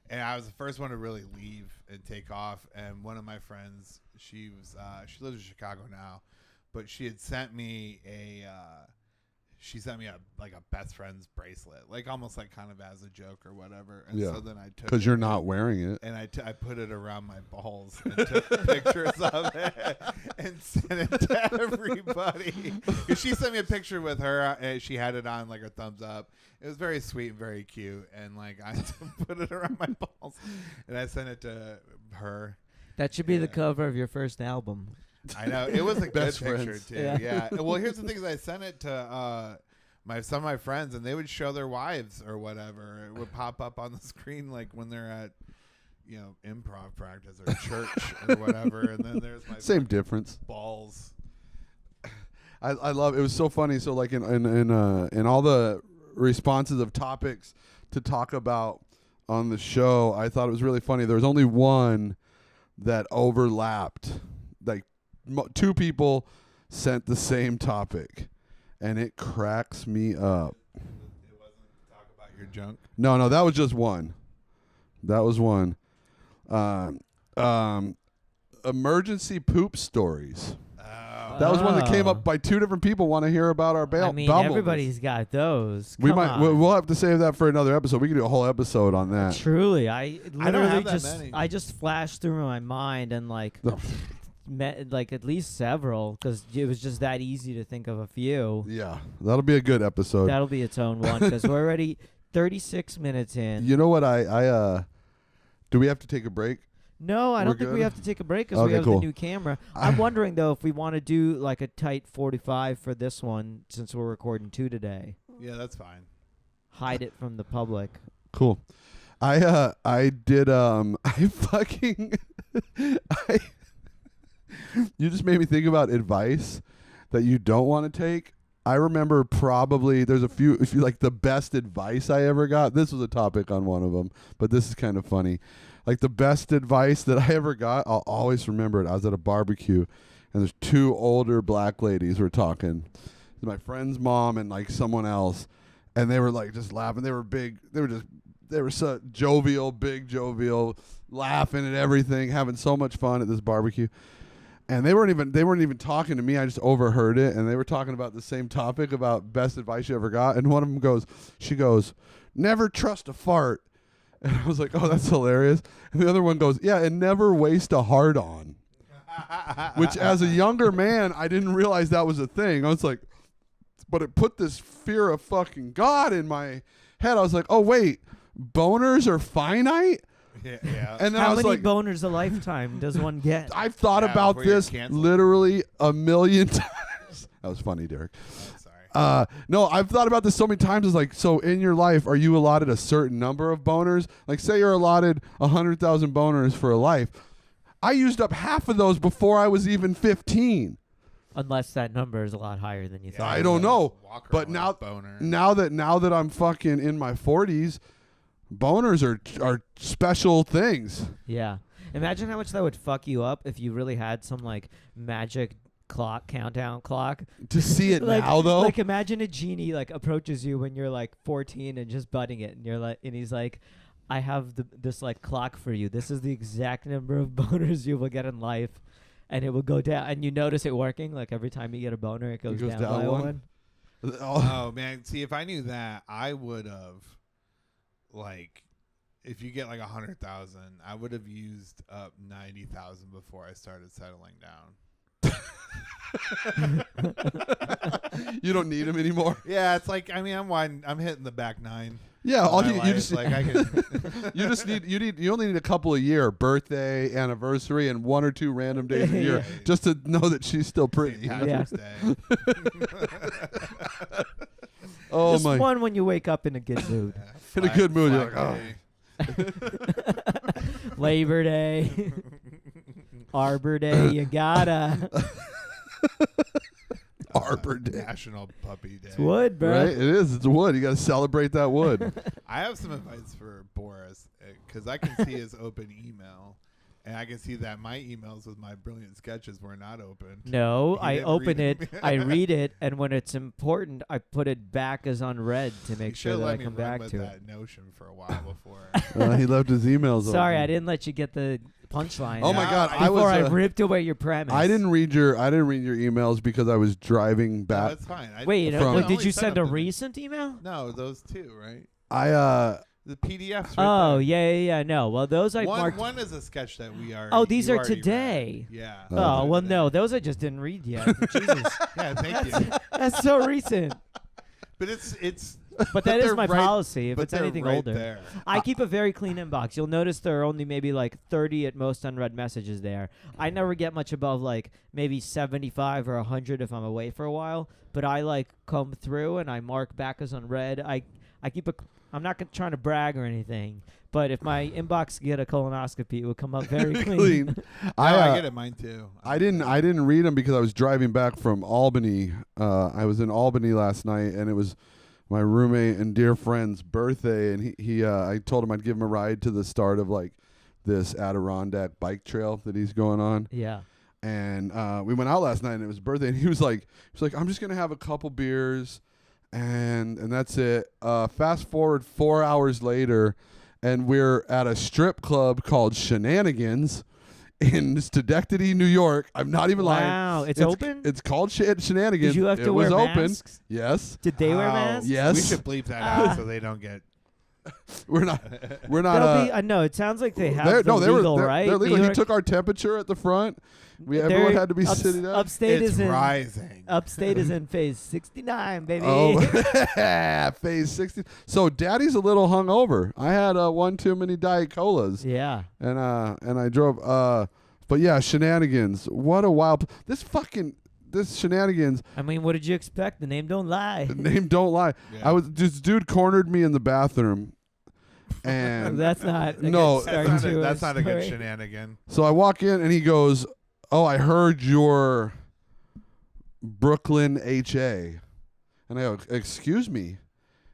B: And I was the first one to really leave and take off. And one of my friends, she lives in Chicago now, but she had sent me a best friend's bracelet, like almost like kind of as a joke or whatever. And so then I took,
C: because you're not wearing it,
B: and I put it around my balls and took pictures of it and sent it to everybody. Because she sent me a picture with her, and she had it on like her thumbs up. It was very sweet and very cute, and like I put it around my balls, and I sent it to her.
A: That should be the cover of your first album.
B: I know, it was a good
C: Best
B: picture
C: friends.
B: too. Yeah. Well, here's the thing: is I sent it to some of my friends, and they would show their wives or whatever. It would pop up on the screen like when they're at improv practice or church or whatever. And then there's my
C: same difference.
B: Balls.
C: I love it. Was so funny. So like in all the responses of topics to talk about on the show, I thought it was really funny. There was only one that overlapped. Like two people sent the same topic, and it cracks me up.
B: It wasn't talk about your junk.
C: No, that was just one. That was one. Emergency poop stories. That was one that came up by two different people. Want to hear about our
A: I mean, everybody's got those.
C: We'll have to save that for another episode. We can do a whole episode on that.
A: Truly, I literally
B: don't have that many.
A: I just flashed through my mind and like met like at least several because it was just that easy to think of a few.
C: Yeah, that'll be a good episode.
A: That'll be its own one because we're already 36 minutes in.
C: You know what? Do we have to take a break?
A: No, I don't think we have to take a break because we have the new camera. I'm wondering, though, if we want to do like a tight 45 for this one since we're recording 2 today.
B: Yeah, that's fine.
A: Hide it from the public.
C: Cool. I did, you just made me think about advice that you don't want to take. I remember probably there's if you like the best advice I ever got. This was a topic on one of them, but this is kind of funny. Like the best advice that I ever got, I'll always remember it. I was at a barbecue, and there's two older black ladies were talking. My friend's mom and like someone else, and they were like just laughing. They were big. They were so jovial, laughing at everything, having so much fun at this barbecue. And they weren't even talking to me. I just overheard it, and they were talking about the same topic about best advice you ever got. And one of them she goes, "Never trust a fart." And I was like, "Oh, that's hilarious." And the other one goes, "Yeah, and never waste a hard-on." Which, as a younger man, I didn't realize that was a thing. I was like, but it put this fear of fucking God in my head. I was like, "Oh wait, boners are finite."
B: Yeah.
A: And then how many boners a lifetime does one get?
C: I've thought about this literally a million times. That was funny, Derek.
B: Oh, sorry.
C: No, I've thought about this so many times. It's like, so in your life, are you allotted a certain number of boners? Like, say you're allotted 100,000 boners for a life. I used up half of those before I was even 15.
A: Unless that number is a lot higher than you thought.
C: I don't know. But now that I'm fucking in my 40s, boners are special things.
A: Yeah. Imagine how much that would fuck you up if you really had some like magic countdown clock.
C: To see it now though.
A: Like imagine a genie like approaches you when you're like 14 and just butting it, and you're like, and he's like, "I have this like clock for you. This is the exact number of boners you will get in life." And it will go down, and you notice it working. Like every time you get a boner, it goes down by one.
B: Oh man, see, if I knew that, I would have. Like, if you get like 100,000, I would have used up 90,000 before I started settling down.
C: You don't need them anymore.
B: Yeah, it's like, I mean, I'm hitting the back nine.
C: Yeah, all you just
B: like I can
C: you only need a couple a year, birthday, anniversary, and 1 or 2 random days a year just to know that she's still pretty.
B: Patrick's Day.
C: Oh
A: just
C: my!
A: one when you wake up in a good mood.
C: In a good mood, you're like,
A: oh. Labor Day, Arbor Day, you gotta.
C: Arbor Day.
B: National Puppy Day.
A: It's wood, bro.
C: Right? It is. It's wood. You got to celebrate that wood.
B: I have some advice for Boris because I can see his open email, and I can see that my emails with my brilliant sketches were not opened.
A: No,
B: He
A: I
B: didn't
A: open
B: read
A: it,
B: them.
A: I read it, and when it's important, I put it back as unread to
B: You
A: make
B: should
A: sure that
B: let
A: I
B: me
A: come
B: run
A: back
B: with
A: to it.
B: that notion for a while before.
C: He left his emails
A: Sorry,
C: open.
A: I didn't let you get the punchline.
C: Oh my
B: Yeah,
C: God!
B: I-
C: I was.
A: Before I ripped away your premise.
C: I didn't read your emails because I was driving
B: No,
C: back.
B: that's fine.
A: Wait,
C: From-
A: did
B: only
A: you
B: sent
A: send
B: them
A: a
B: to me.
A: recent email?
B: No, those two, right?
C: I
B: The PDFs. Right
A: Oh,
B: there.
A: yeah. No, well, those I marked.
B: One is a sketch that we are.
A: Oh, these are today.
B: Yeah.
A: Oh, well, no, those I just didn't read yet. Jesus,
B: Yeah, thank you.
A: that's so recent.
B: But it's.
A: But that is
B: they're
A: my
B: right-
A: policy. If
B: but
A: it's
B: they're
A: anything
B: right
A: older,
B: there.
A: I keep a very clean inbox. You'll notice there are only maybe like 30 at most unread messages there. I never get much above like maybe 75 or 100 if I'm away for a while. But I like come through and I mark back as unread. I keep a. I'm not trying to brag or anything, but if my inbox get a colonoscopy, it will come up very clean.
B: I get it, mine too.
C: I didn't read them because I was driving back from Albany. I was in Albany last night, and it was my roommate and dear friend's birthday, and I told him I'd give him a ride to the start of like this Adirondack bike trail that he's going on.
A: Yeah.
C: And we went out last night, and it was his birthday, and he was like, I'm just gonna have a couple beers, and that's it. Fast forward 4 hours later, and we're at a strip club called Shenanigans in Schenectady, New York. I'm not even lying.
A: Wow, it's open?
C: It's called Shenanigans.
A: Did you have
C: it
A: to
C: was
A: wear
C: open.
A: masks?
C: Yes.
A: Did they wear
B: Oh,
A: masks?
C: Yes.
B: We should bleep that out so they don't get.
C: We're not.
A: They'll be, no, it sounds like they have
C: they're-
A: the
C: they
A: legal,
C: were.
A: right?
C: They're
A: New
C: legal. He
A: York-
C: took our temperature at the front. Everyone had to be sitting up.
A: Upstate
B: It's
A: is in
B: rising.
A: Upstate is in phase 69, baby.
C: Oh, phase 60. So Daddy's a little hungover. I had one too many Diet Colas,
A: Yeah.
C: and I drove. But yeah, Shenanigans. What a wild. This Shenanigans.
A: I mean, what did you expect? The name don't lie.
C: The name don't lie.
B: Yeah.
C: This dude cornered me in the bathroom, and
A: That's not a
C: No,
A: good start to
B: That's not a good
A: story.
B: shenanigan.
C: so I walk in, and he goes, "Oh, I heard your Brooklyn HA," and I go, "Excuse me."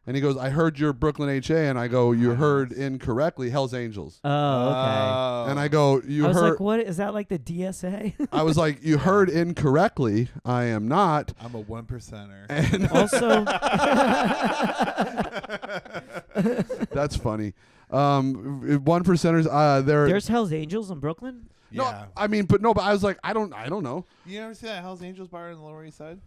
C: And he goes, "I heard your Brooklyn HA," and I go, "You heard incorrectly, Hell's Angels."
A: Oh, okay.
C: And I go, "You
A: I was
C: heard."
A: like, what? Is that like the DSA?
C: I was like, "You heard incorrectly. I am not."
B: I'm a 1%er.
C: And
A: Also,
C: that's funny. 1%ers.
A: there's Hell's Angels in Brooklyn?
C: No,
B: Yeah.
C: I mean, but I was like, I don't know.
B: You ever see that Hell's Angels bar in the Lower East Side?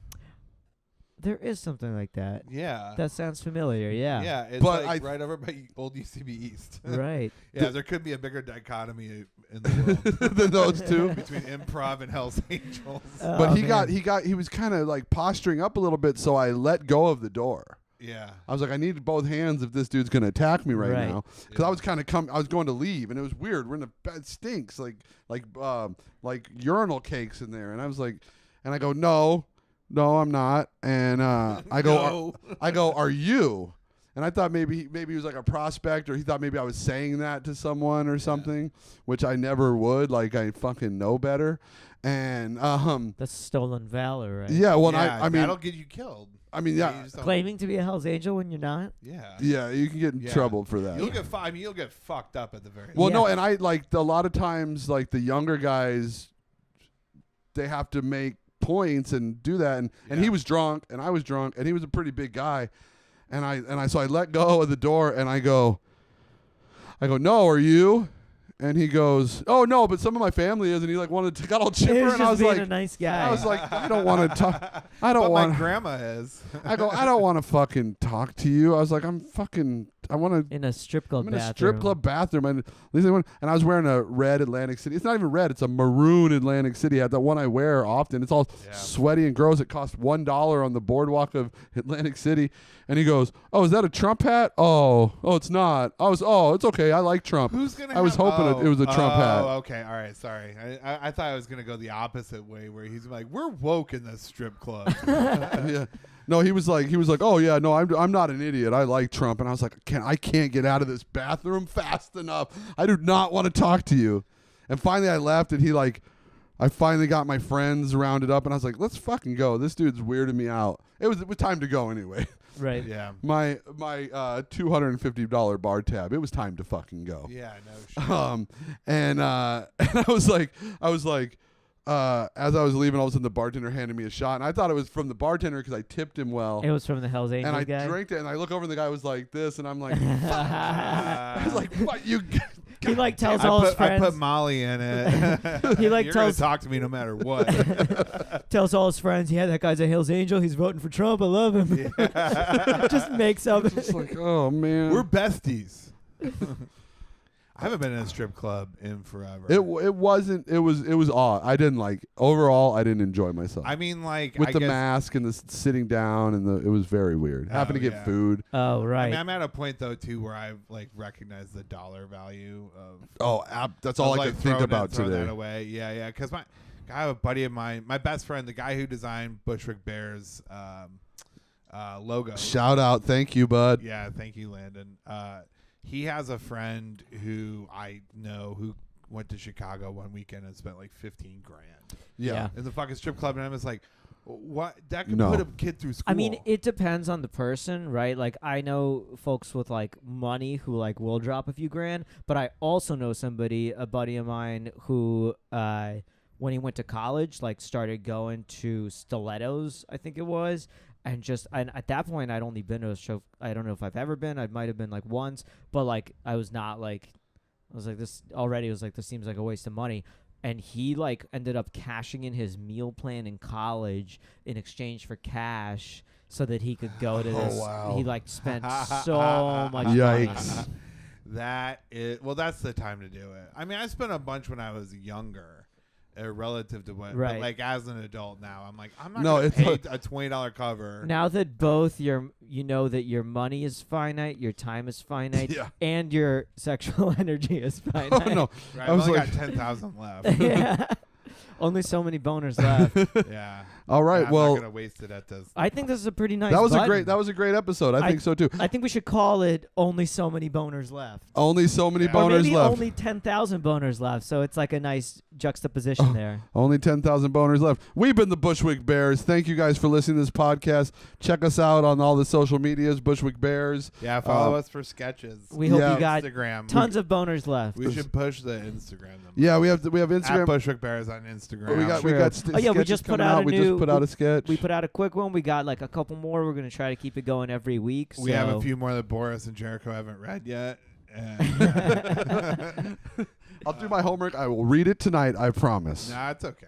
A: There is something like that.
B: Yeah.
A: That sounds familiar, yeah.
B: Yeah, it's
C: But
B: like right over by old UCB East.
A: Right.
B: Yeah, there could be a bigger dichotomy in the world
C: Than those two.
B: between improv and Hell's Angels.
C: But
A: Oh,
C: he was kind of like posturing up a little bit, so I let go of the door.
B: Yeah.
C: I was like, I need both hands if this dude's gonna attack me right
A: Right.
C: now, because I was kind of I was going to leave, and it was weird. We're in the it stinks like urinal cakes in there, and I was like, and I go, no, I'm not, and I go, are you? And I thought maybe he was like a prospect, or he thought maybe I was saying that to someone or something, which I never would. Like I fucking know better, and
A: That's stolen valor, right?
C: yeah. Well,
B: Yeah,
C: I mean,
B: that'll get you killed.
C: I mean,
B: You
C: yeah,
B: just don't-
A: Claiming to be a Hell's Angel when you're not?
B: Yeah.
C: yeah. You can get in
B: Yeah.
C: trouble for that.
B: You'll get you'll get fucked up at the very
C: Well,
A: Yeah.
C: no, and I like a lot of times, like the younger guys, they have to make points and do that, and he
B: Yeah.
C: was drunk, and I was drunk, and he was a pretty big guy, so I let go of the door, and I go, no, are you? And he goes, oh no, but some of my family is, and he like got all
A: He
C: chipper,
A: was
C: and I
A: just
C: was
A: being
C: like,
A: a nice guy.
C: I was like, I don't want to talk. I don't
B: But
C: want.
B: my grandma is.
C: I go, I don't want to fucking talk to you. I was like, I want to.
A: in a strip club
C: I'm in
A: bathroom.
C: a strip club bathroom, and I was wearing a red Atlantic City. It's not even red; it's a maroon Atlantic City. The one I wear often. It's all
B: Yeah.
C: sweaty and gross. It cost $1 on the boardwalk of Atlantic City. And he goes, "Oh, is that a Trump hat? Oh, it's not. It's okay. I like Trump."
B: Who's gonna?
C: I was hoping it was a Trump hat.
B: Oh, okay. All right. Sorry. I thought I was gonna go the opposite way, where he's like, "We're woke in this strip club."
C: Yeah. No, he was like, "Oh yeah, no, I'm not an idiot. I like Trump." And I was like, I can't get out of this bathroom fast enough. I do not want to talk to you. And finally, I left, and he like, I finally got my friends rounded up, and I was like, let's fucking go. This dude's weirding me out. It was time to go anyway.
A: Right.
B: Yeah.
C: My $250 bar tab. It was time to fucking go.
B: Yeah, no shit.
C: And I was like, as I was leaving, all of a sudden the bartender handed me a shot, and I thought it was from the bartender because I tipped him well.
A: It was from the Hell's Angels
C: and I
A: guy.
C: drank it, and I look over, and the guy was like this, and I'm like, I was like, what you?
A: He like tells all his friends.
B: I put Molly in it.
A: He like
B: You're
A: tells
B: gonna talk to me no matter what.
A: tells all his friends, yeah, that guy's a Hell's Angel. He's voting for Trump. I love him. Just makes up.
C: It's like, oh man,
B: We're besties. I haven't been in a strip club in forever.
C: It wasn't. It was odd. I didn't like. Overall, I didn't enjoy myself.
B: I mean, like
C: with
B: I
C: the
B: guess,
C: sitting down and it was very weird. Happened to get
B: yeah.
C: food.
A: Oh, right.
B: I mean, I'm at a point though too where I've like recognized the dollar value of.
C: That's all I
B: like
C: could think about
B: throwing
C: today.
B: that away. Yeah. Because I have a buddy of mine, my best friend, the guy who designed Bushwick Bears logo.
C: Shout out, thank you, bud.
B: Yeah, thank you, Landon. He has a friend who I know who went to Chicago one weekend and spent like $15,000.
C: Yeah.
B: In the fucking strip club, and I was like, "What? That could
C: No.
B: put a kid through school."
A: I mean, it depends on the person, right? Like, I know folks with like money who like will drop a few grand, but I also know somebody, a buddy of mine, who when he went to college, like started going to Stilettos, I think it was. And at that point, I'd only been to a show. I don't know if I've ever been. I might have been like once, but like I was not like, I was like this already. I was like, this seems like a waste of money. And he like ended up cashing in his meal plan in college in exchange for cash so that he could go to this.
C: Wow.
A: He like spent so much money.
C: Yikes.
B: That's the time to do it. I mean, I spent a bunch when I was younger. Relative to what,
A: Right.
B: but like as an adult now, I'm like, I'm not
C: No,
B: gonna
C: it's
B: pay
C: like-
B: a $20 cover.
A: Now that both you know that your money is finite, your time is finite,
C: Yeah.
A: and your sexual energy is finite.
C: Oh no.
B: Right,
C: I
B: I've
C: was
B: only
C: like-
B: got 10,000 left.
A: Yeah. Only so many boners left.
B: Yeah.
C: All right.
B: I'm
C: Well,
B: not gonna waste it at this.
A: I think this is a pretty nice.
C: that was
A: button.
C: a great episode. I think so too.
A: I think we should call it "Only So Many Boners Left."
C: Only so many
B: Yeah.
A: Or
C: boners
A: maybe
C: left.
A: only 10,000 boners left. So it's like a nice juxtaposition there.
C: Only 10,000 boners left. We've been the Bushwick Bears. Thank you guys for listening to this podcast. Check us out on all the social medias, Bushwick Bears.
B: Yeah, follow us for sketches.
A: We hope
C: Yeah.
A: you got
B: Instagram.
A: tons of boners left.
B: We should push the Instagram. Them.
C: Yeah, we have
B: At
C: Instagram.
B: Bushwick Bears on Instagram.
C: We got
A: True. Oh, yeah, we
C: sketches
A: just put
C: coming
A: out a
C: We
A: new-
C: just put out a sketch.
A: We put out a quick one. We got like a couple more. We're going to try to keep it going every week.
B: We have a
A: so-
B: few more that Boris and Jericho haven't read yet.
C: I'll do my homework. I will read it tonight. I promise.
B: Nah, it's okay.